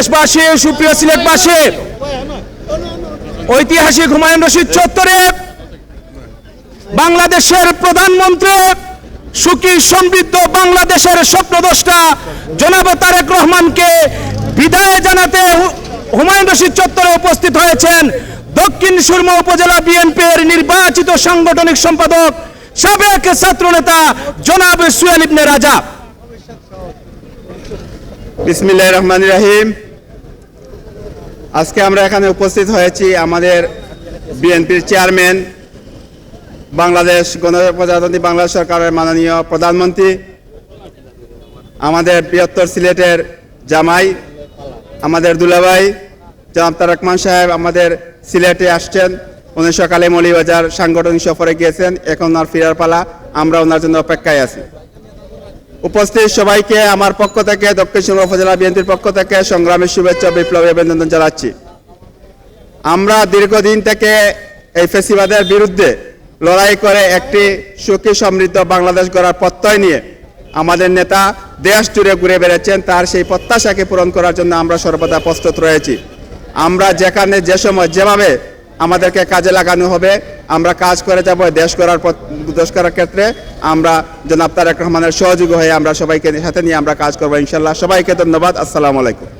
দেশবাসী, সুপ্রিয় সিলেটবাসী, ঐতিহাসিক হুমায়ুন রশিদ চত্বরে বাংলাদেশের প্রধানমন্ত্রী, সুখী সমৃদ্ধ বাংলাদেশের স্বপ্নদ্রষ্টা জনাব তারেক রহমানকে বিদায় জানাতে হুমায়ুন রশিদ চত্বরে উপস্থিত হয়েছেন দক্ষিণ সুরমা উপজেলা বিএনপির নির্বাচিত সাংগঠনিক সম্পাদক, সাবেক ছাত্রনেতা জনাব সুহেল ইবনে রাজা। বিসমিল্লাহির রহমানির রহিম। আজকে আমরা এখানে উপস্থিত হয়েছি আমাদের বিএনপির চেয়ারম্যান, বাংলাদেশ গণপ্রজাতন্ত্রী বাংলাদেশ সরকারের মাননীয় প্রধানমন্ত্রী, আমাদের বৃহত্তর সিলেটের জামাই, আমাদের দুলাভাই জনাব তারেক রহমান সাহেব আমাদের সিলেটে আসছেন। উনি সকালে মৌলভীবাজার সাংগঠনিক সফরে গিয়েছেন, এখন ওনার ফেরার পালা, আমরা ওনার জন্য অপেক্ষায় আছি। উপস্থিত সবাইকে আমার পক্ষ থেকে, দক্ষিণ সুরমা উপজেলা বিএনপির পক্ষ থেকে সংগ্রামের শুভেচ্ছা, বিপ্লবী অভিনন্দন জানাচ্ছি। আমরা দীর্ঘদিন থেকে এই ফ্যাসিবাদের বিরুদ্ধে লড়াই করে একটি সুখী সমৃদ্ধ বাংলাদেশ গড়ার প্রত্যয় নিয়ে আমাদের নেতা দেশ জুড়ে ঘুরে বেড়াচ্ছেন। তার সেই প্রত্যাশাকে পূরণ করার জন্য আমরা সর্বদা প্রস্তুত রয়েছি। আমরা যেখানে যে সময় যেভাবে আমাদেরকে কাজে লাগানো হবে আমরা কাজ করে যাব। দেশ করার ক্ষেত্রে আমরা জনাব তারেক রহমানের সহযোগী হয়ে আমরা সবাইকে সাথে নিয়ে আমরা কাজ করবো ইনশাল্লাহ। সবাইকে ধন্যবাদ। আসসালামু আলাইকুম।